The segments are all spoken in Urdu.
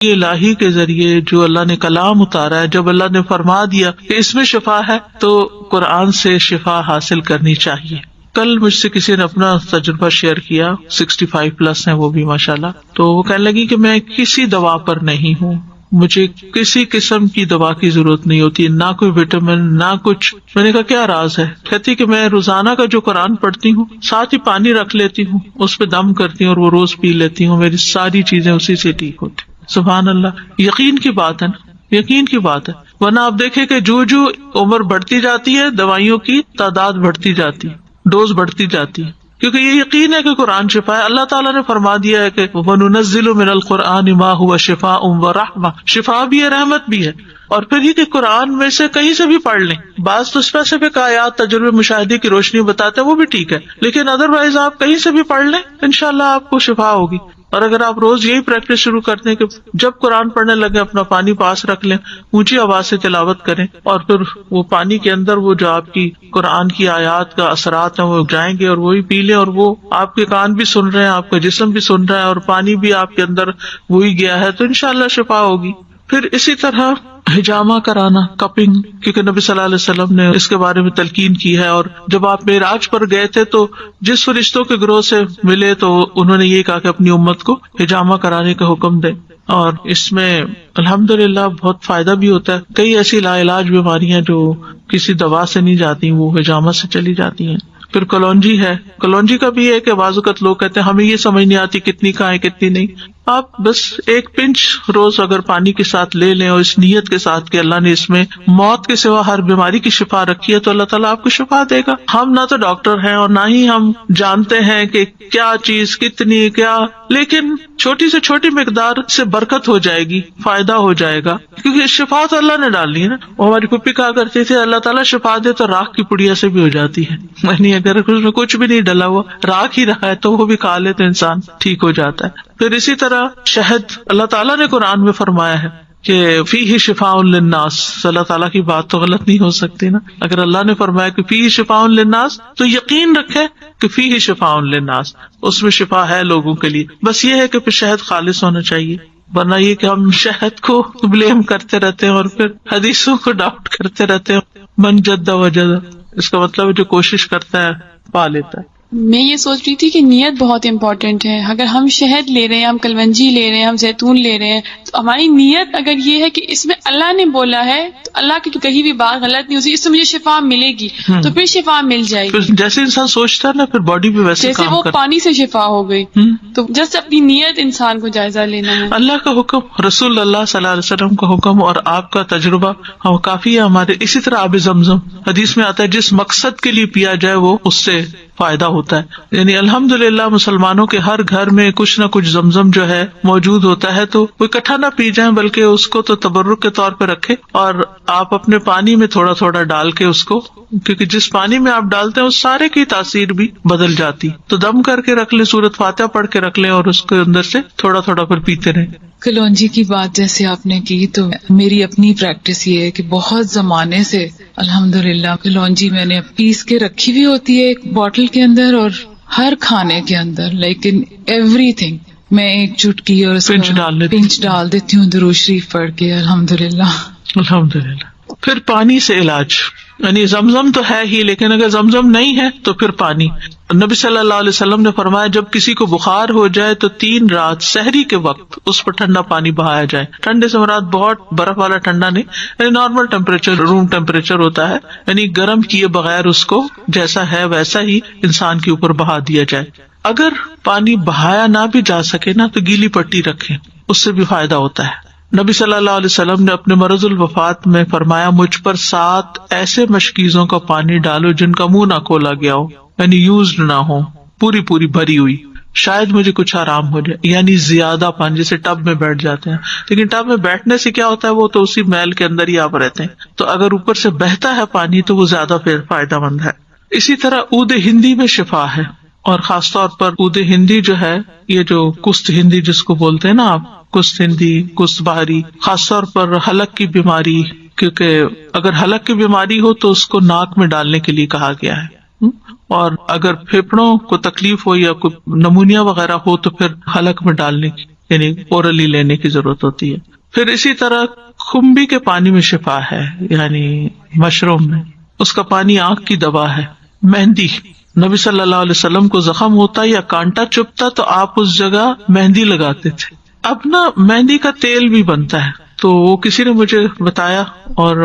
یہ الہی کے ذریعے جو اللہ نے کلام اتارا ہے، جب اللہ نے فرما دیا کہ اس میں شفا ہے تو قرآن سے شفا حاصل کرنی چاہیے۔ کل مجھ سے کسی نے اپنا تجربہ شیئر کیا، 65+ ہیں وہ بھی ماشاءاللہ، تو وہ کہنے لگی کہ میں کسی دوا پر نہیں ہوں، مجھے کسی قسم کی دوا کی ضرورت نہیں ہوتی، نہ کوئی وٹامن نہ کچھ۔ میں نے کہا کیا راز ہے؟ کہتی کہ میں روزانہ کا جو قرآن پڑھتی ہوں، ساتھ ہی پانی رکھ لیتی ہوں، اس پہ دم کرتی ہوں اور وہ روز پی لیتی ہوں، میری ساری چیزیں اسی سے ٹھیک ہوتی۔ سبحان اللہ، یقین کی بات ہے نا، یقین کی بات ہے۔ ورنہ آپ دیکھیں کہ جو عمر بڑھتی جاتی ہے دوائیوں کی تعداد بڑھتی جاتی، ڈوز بڑھتی جاتی ہے، کیونکہ یہ یقین ہے کہ قرآن شفا ہے۔ اللہ تعالیٰ نے فرما دیا ہے کہ وَنُنَزِّلُ مِنَ الْقُرْآنِ مَا هُوَ شِفَاءٌ وَرَحْمَةٌ، شفا بھی ہے رحمت بھی ہے۔ اور پھر یہ کہ قرآن میں سے کہیں سے بھی پڑھ لیں، بعض تو اسپیسیفک آیات تجربے مشاہدے کی روشنی بتاتے ہیں، وہ بھی ٹھیک ہے، لیکن ادروائز آپ کہیں سے بھی پڑھ لیں، انشاءاللہ آپ کو شفا ہوگی۔ اور اگر آپ روز یہی پریکٹس شروع کرتے ہیں کہ جب قرآن پڑھنے لگے اپنا پانی پاس رکھ لیں، اونچی آواز سے تلاوت کریں، اور پھر وہ پانی کے اندر وہ جو آپ کی قرآن کی آیات کا اثرات ہیں وہ جائیں گے اور وہی پی لیں، اور وہ آپ کے کان بھی سن رہے ہیں، آپ کا جسم بھی سن رہا ہے، اور پانی بھی آپ کے اندر وہی گیا ہے، تو انشاءاللہ شفا ہوگی۔ پھر اسی طرح حجامہ کرانا، کپنگ، کیونکہ نبی صلی اللہ علیہ وسلم نے اس کے بارے میں تلقین کی ہے، اور جب آپ معراج پر گئے تھے تو جس فرشتوں کے گروہ سے ملے تو انہوں نے یہ کہا کہ اپنی امت کو حجامہ کرانے کا حکم دیں، اور اس میں الحمدللہ بہت فائدہ بھی ہوتا ہے۔ کئی ایسی لا علاج بیماریاں جو کسی دوا سے نہیں جاتی وہ حجامہ سے چلی جاتی ہیں۔ پھر کلونجی ہے، کلونجی کا بھی ہے کہ بعض اوقات لوگ کہتے ہیں ہمیں یہ سمجھ نہیں آتی کتنی کھائیں کتنی نہیں، آپ بس ایک پنچ روز اگر پانی کے ساتھ لے لیں اور اس نیت کے ساتھ کہ اللہ نے اس میں موت کے سوا ہر بیماری کی شفا رکھی ہے تو اللہ تعالیٰ آپ کو شفا دے گا۔ ہم نہ تو ڈاکٹر ہیں اور نہ ہی ہم جانتے ہیں کہ کیا چیز کتنی کیا، لیکن چھوٹی سے چھوٹی مقدار سے برکت ہو جائے گی، فائدہ ہو جائے گا، کیونکہ شفا تو اللہ نے ڈالنی ہے نا۔ وہ ہماری پھپھی کہا کرتی تھی اللہ تعالیٰ شفا دے تو راکھ کی پڑیا سے بھی ہو جاتی ہے، یعنی اگر اس میں کچھ بھی نہیں ڈلا ہوا راکھ ہی رہا ہے تو وہ بھی کھا لے تو انسان ٹھیک ہو جاتا ہے۔ پھر اسی طرح شہد، اللہ تعالیٰ نے قرآن میں فرمایا ہے کہ فیہ شفاء للناس، اللہ تعالیٰ کی بات تو غلط نہیں ہو سکتی نا۔ اگر اللہ نے فرمایا کہ فیہ شفاء للناس تو یقین رکھیں کہ فیہ شفاء للناس، اس میں شفا ہے لوگوں کے لیے۔ بس یہ ہے کہ پھر شہد خالص ہونا چاہیے، ورنہ یہ کہ ہم شہد کو بلیم کرتے رہتے ہیں اور پھر حدیثوں کو ڈاؤٹ کرتے رہتے ہیں۔ من جد وجد، اس کا مطلب جو کوشش کرتا ہے پا لیتا ہے۔ میں یہ سوچ رہی تھی کہ نیت بہت امپورٹنٹ ہے۔ اگر ہم شہد لے رہے ہیں، ہم کلونجی لے رہے ہیں، ہم زیتون لے رہے ہیں، تو ہماری نیت اگر یہ ہے کہ اس میں اللہ نے بولا ہے تو اللہ کی کہیں بھی بات غلط نہیں ہوتی، اس سے مجھے شفا ملے گی تو پھر شفا مل جائے گی۔ پھر جیسے انسان سوچتا ہے نا پھر باڈی بھی ویسے جیسے کام وہ کرتا ہے۔ پانی سے شفا ہو گئی، تو جسٹ اپنی نیت انسان کو جائزہ لینا ہے۔ اللہ کا حکم، رسول اللہ صلی اللہ علیہ وسلم کا حکم اور آپ کا تجربہ ہم کافی ہے ہمارے۔ اسی طرح آب زمزم حدیث میں آتا ہے جس مقصد کے لیے پیا جائے وہ اس سے فائدہ ہوتا ہے، یعنی الحمدللہ مسلمانوں کے ہر گھر میں کچھ نہ کچھ زمزم جو ہے موجود ہوتا ہے، تو وہ اکٹھا نہ پی جائیں بلکہ اس کو تو تبرک کے طور پہ رکھے، اور آپ اپنے پانی میں تھوڑا تھوڑا ڈال کے اس کو، کیونکہ جس پانی میں آپ ڈالتے ہیں اس سارے کی تاثیر بھی بدل جاتی، تو دم کر کے رکھ لیں، سورۃ فاتحہ پڑھ کے رکھ لیں اور اس کے اندر سے تھوڑا تھوڑا پھر پیتے رہیں۔ کلونجی کی بات جیسے آپ نے کی تو میری اپنی پریکٹس یہ ہے کہ بہت زمانے سے الحمدللہ کلونجی میں نے پیس کے رکھی ہوئی ہوتی ہے ایک بوٹل کے اندر، اور ہر کھانے کے اندر لیکن ایوری تھنگ میں ایک چٹکی اور پنچ ڈال دیتی ہوں درود شریف پڑھ کے، الحمدللہ۔ الحمدللہ۔ پھر پانی سے علاج، یعنی زمزم تو ہے ہی، لیکن اگر زمزم نہیں ہے تو پھر پانی۔ نبی صلی اللہ علیہ وسلم نے فرمایا جب کسی کو بخار ہو جائے تو 3 رات سحری کے وقت اس پر ٹھنڈا پانی بہایا جائے۔ ٹھنڈے سے مراد بہت برف والا ٹھنڈا نہیں، یعنی نارمل ٹیمپریچر، روم ٹیمپریچر ہوتا ہے، یعنی گرم کیے بغیر اس کو جیسا ہے ویسا ہی انسان کے اوپر بہا دیا جائے۔ اگر پانی بہایا نہ بھی جا سکے نا تو گیلی پٹی رکھیں، اس سے بھی فائدہ ہوتا ہے۔ نبی صلی اللہ علیہ وسلم نے اپنے مرض الوفات میں فرمایا مجھ پر 7 ایسے مشکیزوں کا پانی ڈالو جن کا منہ نہ کھولا گیا ہو، یعنی یوزڈ نہ ہو، پوری بھری ہوئی، شاید مجھے کچھ آرام ہو جائے۔ یعنی زیادہ پانی، جیسے ٹب میں بیٹھ جاتے ہیں، لیکن ٹب میں بیٹھنے سے کیا ہوتا ہے، وہ تو اسی میل کے اندر ہی آپ رہتے ہیں، تو اگر اوپر سے بہتا ہے پانی تو وہ زیادہ پھر فائدہ مند ہے۔ اسی طرح عود ہندی میں شفا ہے، اور خاص طور پر عود ہندی جو ہے، یہ جو کست ہندی جس کو بولتے ہیں نا آپ، کست ہندی، کست بہاری، خاص طور پر حلق کی بیماری، کیونکہ اگر حلق کی بیماری ہو تو اس کو ناک میں ڈالنے کے لیے کہا گیا ہے، اور اگر پھیپھڑوں کو تکلیف ہو یا کوئی نمونیا وغیرہ ہو تو پھر حلق میں ڈالنے کی۔ یعنی اورلی لینے کی ضرورت ہوتی ہے. پھر اسی طرح کھمبی کے پانی میں شفا ہے، یعنی مشروم میں، اس کا پانی آنکھ کی دوا ہے. مہندی، نبی صلی اللہ علیہ وسلم کو زخم ہوتا یا کانٹا چبھتا تو آپ اس جگہ مہندی لگاتے تھے. اب نا مہندی کا تیل بھی بنتا ہے، تو وہ کسی نے مجھے بتایا اور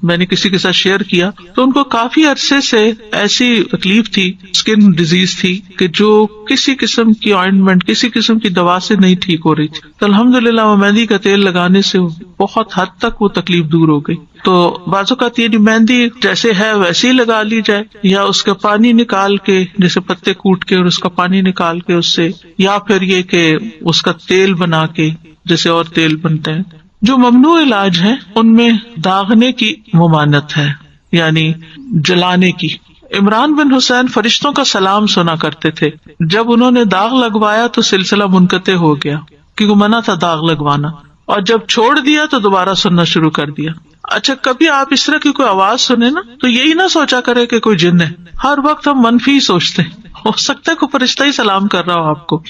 میں نے کسی کے ساتھ شیئر کیا، تو ان کو کافی عرصے سے ایسی تکلیف تھی، اسکن ڈیزیز تھی کہ جو کسی قسم کی آئنٹمنٹ، کسی قسم کی دوا سے نہیں ٹھیک ہو رہی تھی. تو الحمدللہ وہ مہندی کا تیل لگانے سے بہت حد تک وہ تکلیف دور ہو گئی. تو بعض اوقات یہ مہندی جیسے ہے ویسے ہی لگا لی جائے، یا اس کا پانی نکال کے، جیسے پتے کوٹ کے اور اس کا پانی نکال کے اس سے، یا پھر یہ کہ اس کا تیل بنا کے جیسے اور تیل بنتے ہیں. جو ممنوع علاج ہیں ان میں داغنے کی ممانعت ہے، یعنی جلانے کی. عمران بن حسین فرشتوں کا سلام سنا کرتے تھے، جب انہوں نے داغ لگوایا تو سلسلہ منقطع ہو گیا، کیونکہ منع تھا داغ لگوانا، اور جب چھوڑ دیا تو دوبارہ سننا شروع کر دیا. اچھا، کبھی آپ اس طرح کی کوئی آواز سنے نا تو یہی نہ سوچا کرے کہ کوئی جن ہے. ہر وقت ہم منفی سوچتے ہیں، ہو سکتا ہے کوئی فرشتہ ہی سلام کر رہا ہو آپ کو.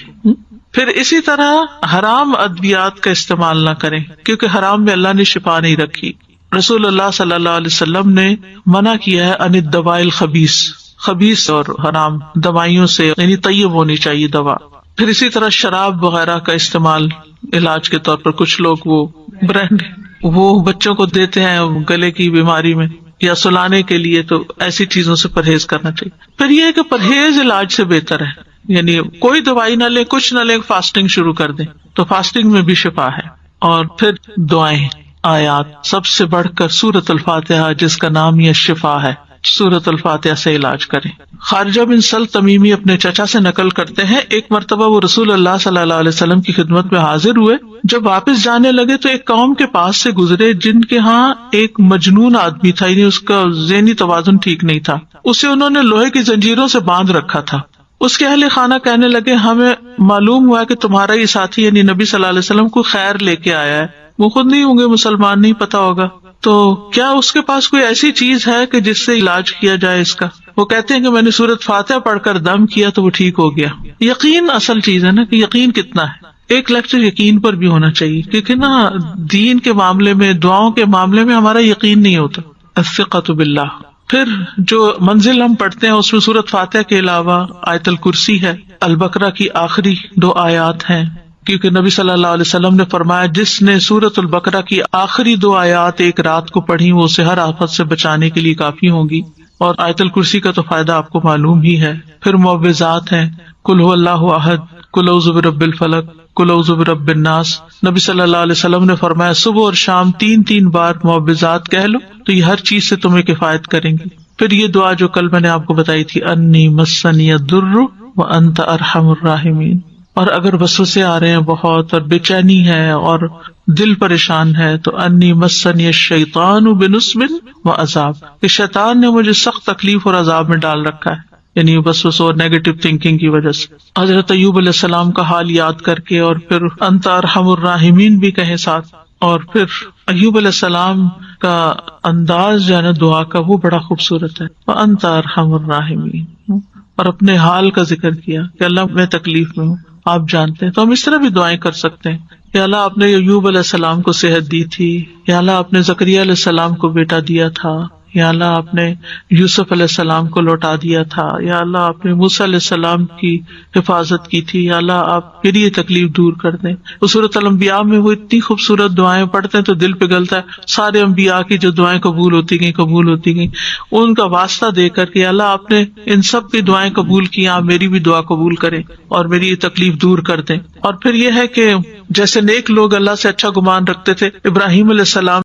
پھر اسی طرح حرام ادویات کا استعمال نہ کریں، کیونکہ حرام میں اللہ نے شفا نہیں رکھی. رسول اللہ صلی اللہ علیہ وسلم نے منع کیا ہے ان الدواء الخبیث، خبیث اور حرام دوائیوں سے، یعنی طیب ہونی چاہیے دوا. پھر اسی طرح شراب وغیرہ کا استعمال علاج کے طور پر، کچھ لوگ وہ برانڈ وہ بچوں کو دیتے ہیں گلے کی بیماری میں یا سلانے کے لیے، تو ایسی چیزوں سے پرہیز کرنا چاہیے. پھر یہ ہے کہ پرہیز علاج سے بہتر ہے، یعنی کوئی دوائی نہ لے، کچھ نہ لے، فاسٹنگ شروع کر دیں تو فاسٹنگ میں بھی شفا ہے. اور پھر دعائیں، آیات، سب سے بڑھ کر سورۃ الفاتحہ جس کا نام یہ شفا ہے، سورۃ الفاتحہ سے علاج کریں. خارجہ بن سل تمیمی اپنے چچا سے نقل کرتے ہیں، ایک مرتبہ وہ رسول اللہ صلی اللہ علیہ وسلم کی خدمت میں حاضر ہوئے. جب واپس جانے لگے تو ایک قوم کے پاس سے گزرے جن کے ہاں ایک مجنون آدمی تھا، یعنی اس کا ذہنی توازن ٹھیک نہیں تھا. اسے انہوں نے لوہے کی زنجیروں سے باندھ رکھا تھا. اس کے اہل خانہ کہنے لگے، ہمیں معلوم ہوا کہ تمہارا یہ ساتھی یعنی نبی صلی اللہ علیہ وسلم کو خیر لے کے آیا ہے. وہ خود نہیں ہوں گے مسلمان، نہیں پتا ہوگا، تو کیا اس کے پاس کوئی ایسی چیز ہے کہ جس سے علاج کیا جائے اس کا؟ وہ کہتے ہیں کہ میں نے سورۃ فاتحہ پڑھ کر دم کیا تو وہ ٹھیک ہو گیا. یقین اصل چیز ہے نا، کہ یقین کتنا ہے. ایک لیکچر یقین پر بھی ہونا چاہیے، کیونکہ نا دین کے معاملے میں، دعاؤں کے معاملے میں ہمارا یقین نہیں ہوتا. الثقۃ باللہ. پھر جو منزل ہم پڑھتے ہیں اس میں سورۃ فاتحہ کے علاوہ آیت الکرسی ہے، البقرہ کی آخری 2 آیات ہیں، کیونکہ نبی صلی اللہ علیہ وسلم نے فرمایا جس نے سورۃ البقرہ کی آخری 2 آیات ایک رات کو پڑھی وہ اسے ہر آفت سے بچانے کے لیے کافی ہوں گی. اور آیت الکرسی کا تو فائدہ آپ کو معلوم ہی ہے. پھر معوذات ہیں، قل هو اللہ احد، قل اعوذ برب الفلق، قل اعوذ برب الناس. نبی صلی اللہ علیہ وسلم نے فرمایا صبح اور شام 3 بار معوذات کہہ لو تو یہ ہر چیز سے تمہیں کفایت کریں گی. پھر یہ دعا جو کل میں نے آپ کو بتائی تھی، انی مسنی الضر وانت ارحم الراحمین. اور اگر وسوسے آ رہے ہیں بہت اور بے چینی ہے اور دل پریشان ہے تو انی مسنی الشیطان بنصب وعذاب، کہ شیطان نے مجھے سخت تکلیف اور عذاب میں ڈال رکھا ہے، یعنی وسوسوں اور نیگیٹو تھنکنگ کی وجہ سے. حضرت ایوب علیہ السلام کا حال یاد کر کے اور پھر انت ارحم الراحمین بھی کہیں ساتھ. اور پھر ایوب علیہ السلام کا انداز جو ہے نا دعا کا وہ بڑا خوبصورت ہے، وانت ارحم الراحمین، اور اپنے حال کا ذکر کیا کہ اللہ میں تکلیف میں ہوں، آپ جانتے ہیں. تو ہم اس طرح بھی دعائیں کر سکتے ہیں، یا اللہ آپ نے ایوب علیہ السلام کو صحت دی تھی، یا اللہ آپ نے زکریا علیہ السلام کو بیٹا دیا تھا، یا اللہ آپ نے یوسف علیہ السلام کو لوٹا دیا تھا، یا اللہ آپ نے موسیٰ علیہ السلام کی حفاظت کی تھی، یا اللہ آپ میری یہ تکلیف دور کر دیں. سورۃ الانبیاء میں وہ اتنی خوبصورت دعائیں پڑھتے ہیں تو دل پگھلتا ہے. سارے انبیاء کی جو دعائیں قبول ہوتی گئیں ان کا واسطہ دے کر کے اللہ آپ نے ان سب کی دعائیں قبول کی، آپ میری بھی دعا قبول کریں اور میری یہ تکلیف دور کر دیں. اور پھر یہ ہے کہ جیسے نیک لوگ اللہ سے اچھا گمان رکھتے تھے، ابراہیم علیہ السلام